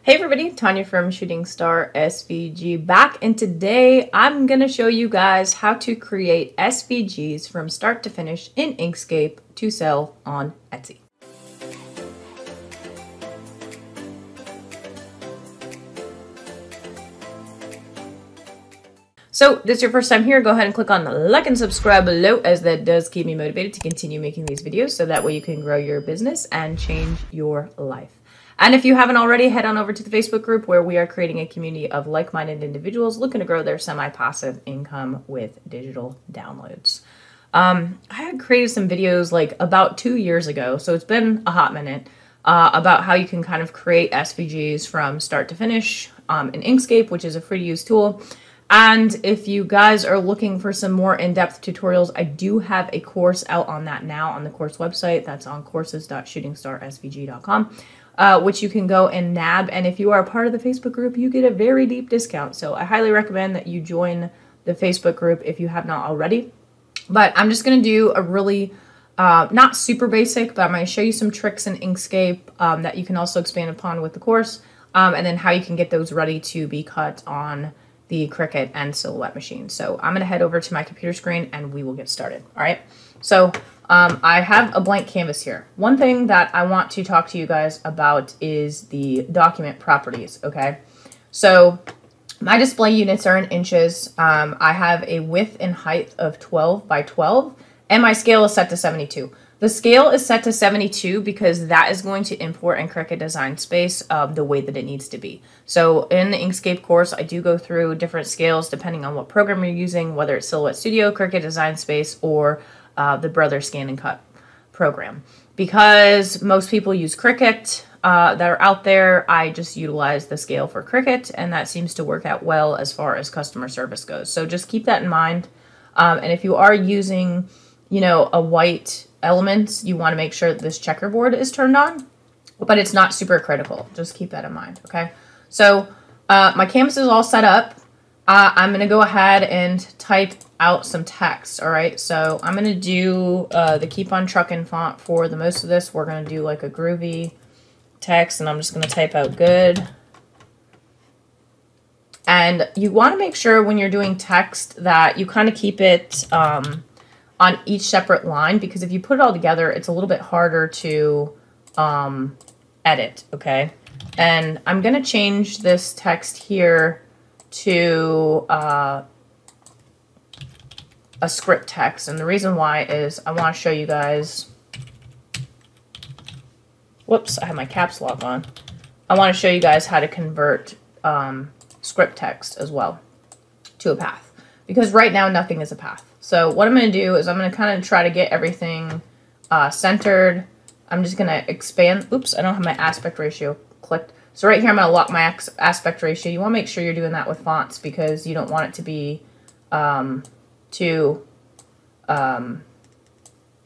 Hey everybody, Tanya from Shooting Star SVG back, and today I'm going to show you guys how to create SVGs from start to finish in Inkscape to sell on Etsy. So if this is your first time here, go ahead and click on the like and subscribe below, as that does keep me motivated to continue making these videos so that way you can grow your business and change your life. And if you haven't already, head on over to the Facebook group where we are creating a community of like-minded individuals looking to grow their semi-passive income with digital downloads. I had created some videos like about 2 years ago, so it's been a hot minute, about how you can kind of create SVGs from start to finish in Inkscape, which is a free-to-use tool. And if you guys are looking for some more in-depth tutorials, I do have a course out on that now on the course website. That's on courses.shootingstarsvg.com. Which you can go and nab. And if you are a part of the Facebook group, you get a very deep discount. So I highly recommend that you join the Facebook group if you have not already. But I'm just going to do a really, not super basic, but I'm going to show you some tricks in Inkscape that you can also expand upon with the course. And then how you can get those ready to be cut on the Cricut and Silhouette machine. So I'm going to head over to my computer screen and we will get started. All right. So I have a blank canvas here. One thing that I want to talk to you guys about is the document properties, okay? So my display units are in inches. I have a width and height of 12 by 12, and my scale is set to 72. The scale is set to 72 because that is going to import in Cricut Design Space the way that it needs to be. So in the Inkscape course, I do go through different scales depending on what program you're using, whether it's Silhouette Studio, Cricut Design Space, or the Brother Scan and Cut program. Because most people use Cricut that are out there, I just utilize the scale for Cricut, and that seems to work out well as far as customer service goes. So just keep that in mind. And if you are using, you know, a white element, you want to make sure that this checkerboard is turned on, but it's not super critical. Just keep that in mind, okay? So my canvas is all set up. I'm going to go ahead and type out some text, all right? So I'm going to do the Keep on Truckin' font for the most of this. We're going to do like a groovy text, and I'm just going to type out good. And you want to make sure when you're doing text that you kind of keep it on each separate line, because if you put it all together, it's a little bit harder to edit, okay? And I'm going to change this text here to a script text, and the reason why is I want to show you guys, whoops, I have my caps lock on. I want to show you guys how to convert script text as well to a path, because right now nothing is a path. So what I'm going to do is I'm going to kind of try to get everything centered. I'm just going to expand. Oops, I don't have my aspect ratio clicked. So right here, I'm going to lock my aspect ratio. You want to make sure you're doing that with fonts because you don't want it to be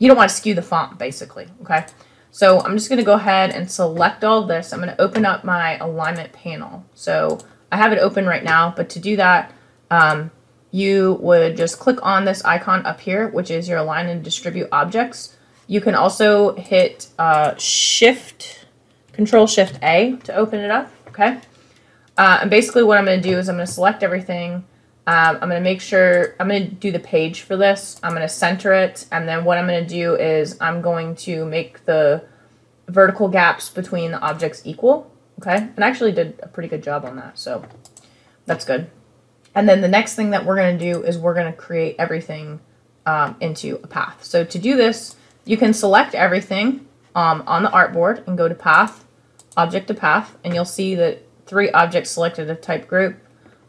you don't want to skew the font, basically, okay? So I'm just going to go ahead and select all this. I'm going to open up my alignment panel. So I have it open right now, but to do that, you would just click on this icon up here, which is your align and distribute objects. You can also hit Control-Shift-A to open it up, okay? And basically what I'm going to do is I'm going to select everything. I'm going to make sure, I'm going to do the page for this. I'm going to center it, and then what I'm going to do is I'm going to make the vertical gaps between the objects equal, okay? And I actually did a pretty good job on that, so that's good. And then the next thing that we're going to do is we're going to create everything into a path. So to do this, you can select everything on the artboard and go to Path, Object to Path, and you'll see that 3 objects selected of type group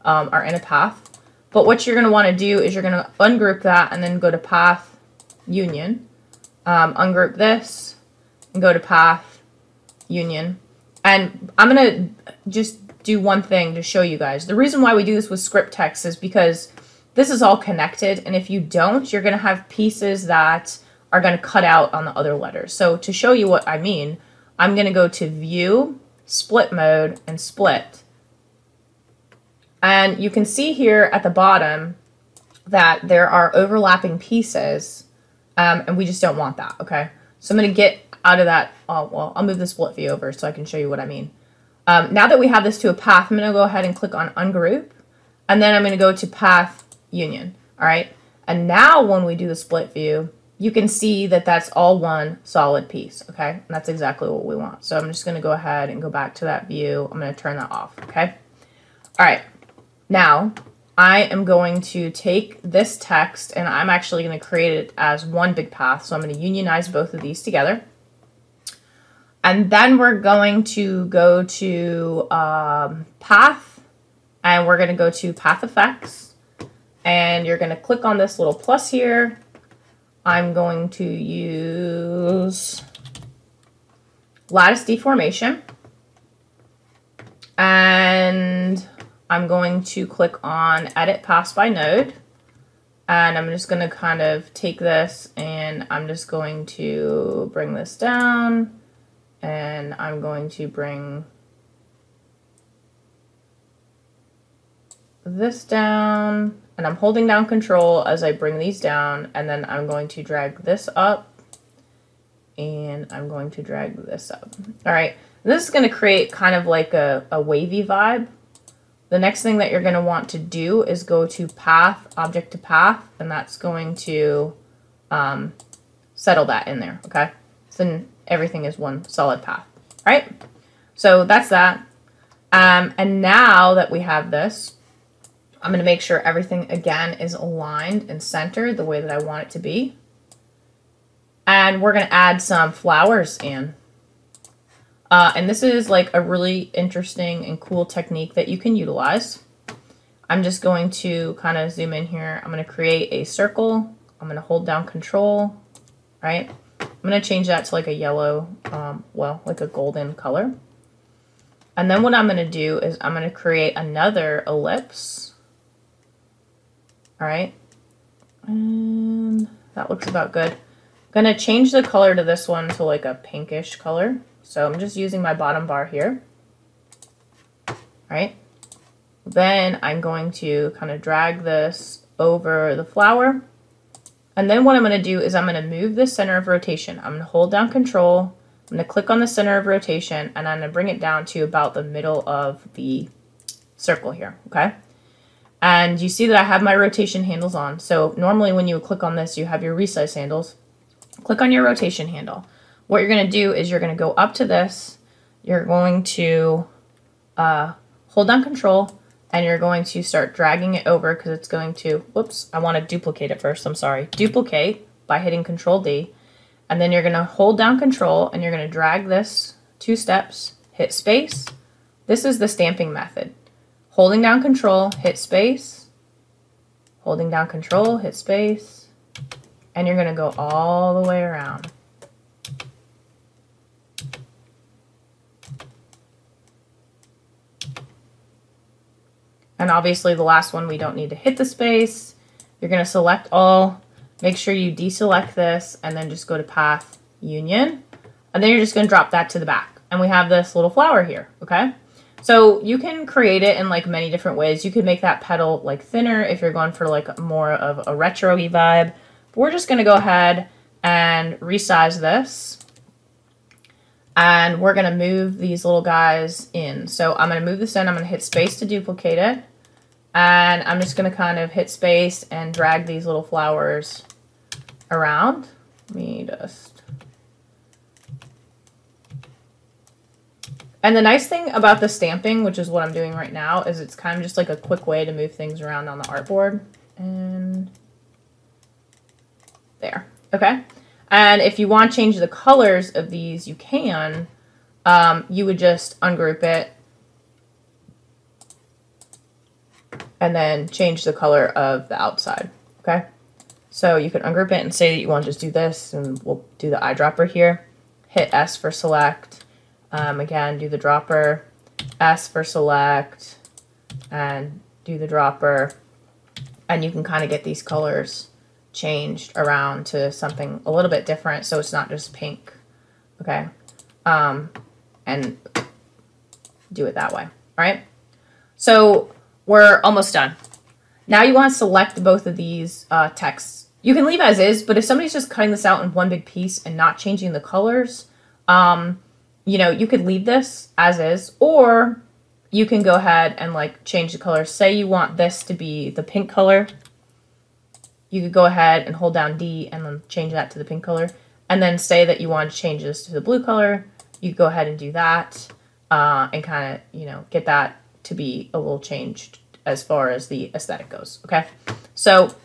are in a path. But what you're going to want to do is you're going to ungroup that and then go to Path, Union, ungroup this, and go to Path, Union. And I'm going to just do one thing to show you guys. The reason why we do this with script text is because this is all connected, and if you don't, you're going to have pieces that are going to cut out on the other letters. So to show you what I mean, I'm going to go to View, Split Mode, and Split. And you can see here at the bottom that there are overlapping pieces, and we just don't want that, okay? So I'm going to get out of that. Oh, well, I'll move the split view over so I can show you what I mean. Now that we have this to a path, I'm going to go ahead and click on ungroup, and then I'm going to go to path union. All right. And now when we do the split view, you can see that that's all one solid piece. Okay. And that's exactly what we want. So I'm just going to go ahead and go back to that view. I'm going to turn that off. Okay. All right. Now I am going to take this text and I'm actually going to create it as one big path. So I'm going to unionize both of these together. And then we're going to go to path, and we're going to go to path effects, and you're going to click on this little plus here. I'm going to use lattice deformation, and I'm going to click on edit paths by node, and I'm just going to kind of take this and I'm just going to bring this down. And I'm going to bring this down, and I'm holding down control as I bring these down, and then I'm going to drag this up, and I'm going to drag this up. All right, this is going to create kind of like a wavy vibe. The next thing that you're going to want to do is go to path, object to path, and that's going to settle that in there, okay? So then everything is one solid path, right? So that's that. And now that we have this, I'm going to make sure everything again is aligned and centered the way that I want it to be. And we're going to add some flowers in. And this is like a really interesting and cool technique that you can utilize. I'm just going to kind of zoom in here. I'm going to create a circle. I'm going to hold down control, right? I'm going to change that to like a yellow, well, like a golden color. And then what I'm going to do is I'm going to create another ellipse. All right. And that looks about good. I'm going to change the color to this one to like a pinkish color. So I'm just using my bottom bar here. All right. Then I'm going to kind of drag this over the flower. And then what I'm going to do is I'm going to move the center of rotation. I'm going to hold down control. I'm going to click on the center of rotation, and I'm going to bring it down to about the middle of the circle here, okay? And you see that I have my rotation handles on. So normally when you click on this, you have your resize handles. Click on your rotation handle. What you're going to do is you're going to go up to this. You're going to hold down control, and you're going to start dragging it over because it's going to, whoops, I want to duplicate it first, I'm sorry. Duplicate by hitting Control D. And then you're going to hold down control and you're going to drag this 2 steps, hit space. This is the stamping method. Holding down control, hit space. Holding down control, hit space. And you're going to go all the way around. And obviously the last one, we don't need to hit the space. You're going to select all, make sure you deselect this, and then just go to path union. And then you're just going to drop that to the back. And we have this little flower here, okay? So you can create it in like many different ways. You could make that petal like thinner if you're going for like more of a retro-y vibe. But we're just going to go ahead and resize this. And we're going to move these little guys in. So I'm going to move this in. I'm going to hit space to duplicate it. And I'm just going to kind of hit space and drag these little flowers around. Let me just... And the nice thing about the stamping, which is what I'm doing right now, is it's kind of just like a quick way to move things around on the artboard. And there. Okay. And if you want to change the colors of these, you can. You would just ungroup it and then change the color of the outside, okay? So you can ungroup it and say that you want to just do this, and we'll do the eyedropper here. Hit S for select. Again, do the dropper. S for select. And do the dropper. And you can kind of get these colors changed around to something a little bit different, so it's not just pink, okay? And do it that way, all right? So we're almost done. Now you want to select both of these texts. You can leave as is, but if somebody's just cutting this out in one big piece and not changing the colors, you you know, you could leave this as is, or you can go ahead and like change the color. Say you want this to be the pink color. You could go ahead and hold down D and then change that to the pink color. And then say that you want to change this to the blue color. You go ahead and do that and kind of, you know, get that to be a little changed as far as the aesthetic goes. Okay. So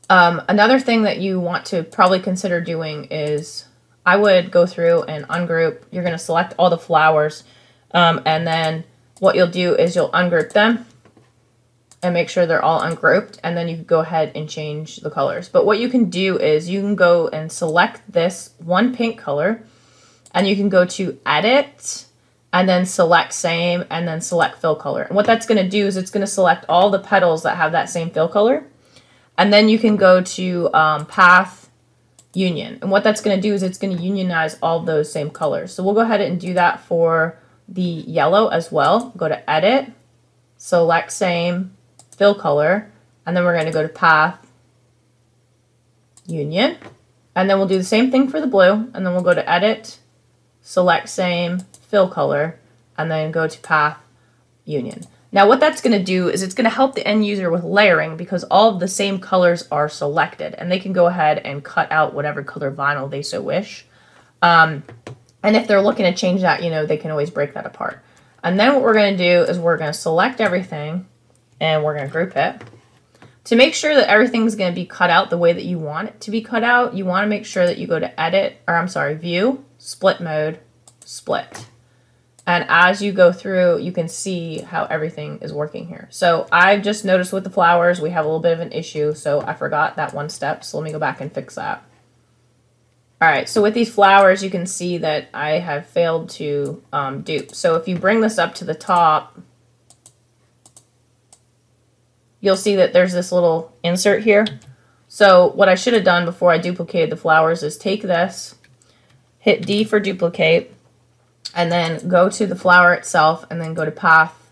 another thing that you want to probably consider doing is I would go through and ungroup. You're going to select all the flowers. And then what you'll do is you'll ungroup them and make sure they're all ungrouped. And then you can go ahead and change the colors. But what you can do is you can go and select this one pink color and you can go to edit and then select same and then select fill color. And what that's going to do is it's going to select all the petals that have that same fill color. And then you can go to path union. And what that's going to do is it's going to unionize all those same colors. So we'll go ahead and do that for the yellow as well. Go to edit, select same, fill color, and then we're going to go to path union. And then we'll do the same thing for the blue. And then we'll go to edit, select same, fill color, and then go to path union. Now what that's going to do is it's going to help the end user with layering because all of the same colors are selected and they can go ahead and cut out whatever color vinyl they so wish. And if they're looking to change that, you know, they can always break that apart. And then what we're going to do is we're going to select everything and we're going to group it. To make sure that everything's going to be cut out the way that you want it to be cut out, you want to make sure that you go to edit, or I'm sorry, view, split mode, split. And as you go through, you can see how everything is working here. So I've just noticed with the flowers, we have a little bit of an issue. So I forgot that one step. So let me go back and fix that. All right. So with these flowers, you can see that I have failed to dupe. So if you bring this up to the top, you'll see that there's this little insert here. So what I should have done before I duplicated the flowers is take this, hit D for duplicate, and then go to the flower itself and then go to path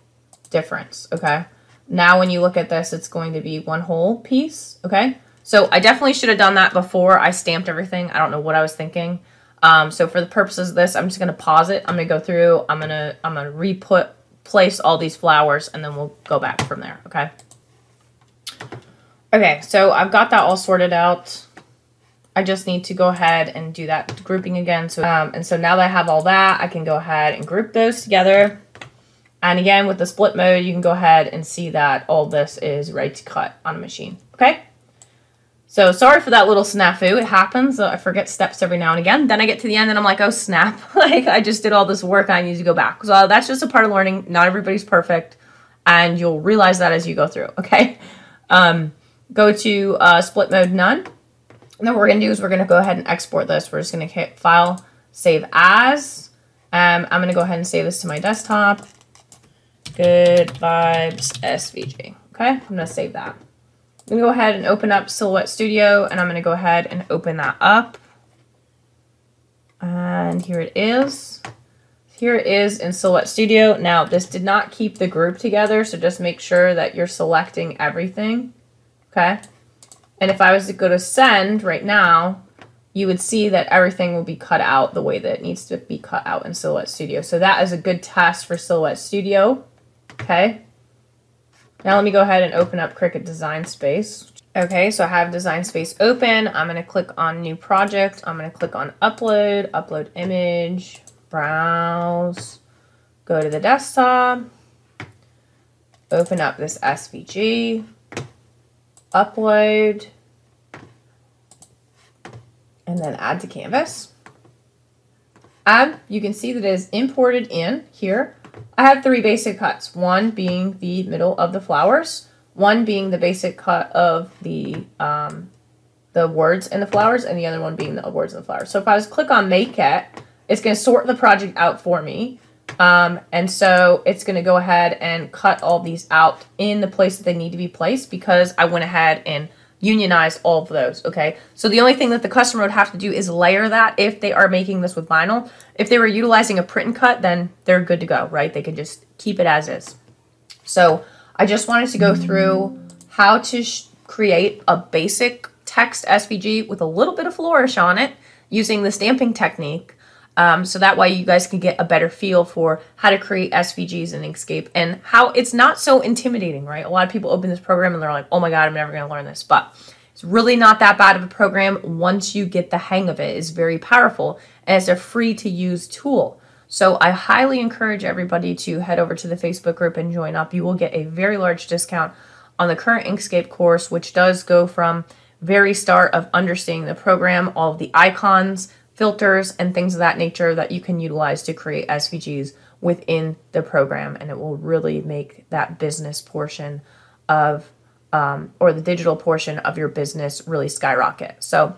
difference, okay? Now when you look at this, it's going to be one whole piece, okay? So I definitely should have done that before I stamped everything. I don't know what I was thinking. So for the purposes of this, I'm just gonna pause it. I'm gonna go through, I'm gonna place all these flowers and then we'll go back from there, okay? Okay, so I've got that all sorted out. I just need to go ahead and do that grouping again. So, and so now that I have all that, I can go ahead and group those together. And again, with the split mode, you can go ahead and see that all this is ready to cut on a machine. Okay. So sorry for that little snafu. It happens. I forget steps every now and again. Then I get to the end and I'm like, oh snap. Like I just did all this work. I need to go back. So that's just a part of learning. Not everybody's perfect. And you'll realize that as you go through. Okay. Go to split mode none. And then what we're going to do is we're going to go ahead and export this. We're just going to hit File, Save As. I'm going to go ahead and save this to my desktop. Good Vibes SVG. Okay, I'm going to save that. I'm going to go ahead and open up Silhouette Studio, and I'm going to go ahead and open that up. And here it is. Here it is in Silhouette Studio. Now, this did not keep the group together, so just make sure that you're selecting everything. Okay. And if I was to go to send right now, you would see that everything will be cut out the way that it needs to be cut out in Silhouette Studio. So that is a good test for Silhouette Studio. Okay. Now let me go ahead and open up Cricut Design Space. Okay, so I have Design Space open. I'm going to click on New Project. I'm going to click on Upload, Upload Image, Browse, go to the desktop, open up this SVG. Upload, and then add to canvas. You can see that it is imported in here. I have 3 basic cuts, one being the middle of the flowers, one being the basic cut of the words in the flowers, and the other one being the words in the flowers. So if I was to click on Make It, it's going to sort the project out for me. And so it's going to go ahead and cut all these out in the place that they need to be placed because I went ahead and unionized all of those. Okay. So the only thing that the customer would have to do is layer that if they are making this with vinyl. If they were utilizing a print and cut, then they're good to go, right? They could just keep it as is. So I just wanted to go through how to create a basic text SVG with a little bit of flourish on it using the stamping technique. So that way you guys can get a better feel for how to create SVGs in Inkscape and how it's not so intimidating, right? A lot of people open this program and they're like, oh my God, I'm never going to learn this. But it's really not that bad of a program once you get the hang of it. It's very powerful and it's a free to use tool. So I highly encourage everybody to head over to the Facebook group and join up. You will get a very large discount on the current Inkscape course, which does go from very start of understanding the program, all of the icons, filters, and things of that nature that you can utilize to create SVGs within the program. And it will really make that business portion of, or the digital portion of your business really skyrocket. So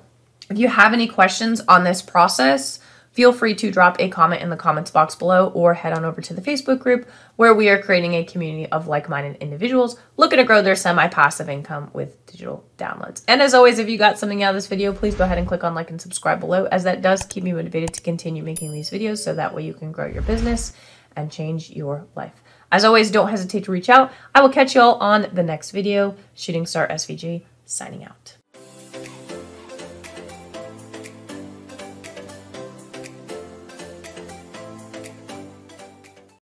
if you have any questions on this process, feel free to drop a comment in the comments box below or head on over to the Facebook group where we are creating a community of like-minded individuals looking to grow their semi-passive income with digital downloads. And as always, if you got something out of this video, please go ahead and click on like and subscribe below, as that does keep me motivated to continue making these videos so that way you can grow your business and change your life. As always, don't hesitate to reach out. I will catch you all on the next video. Shooting Star SVG signing out.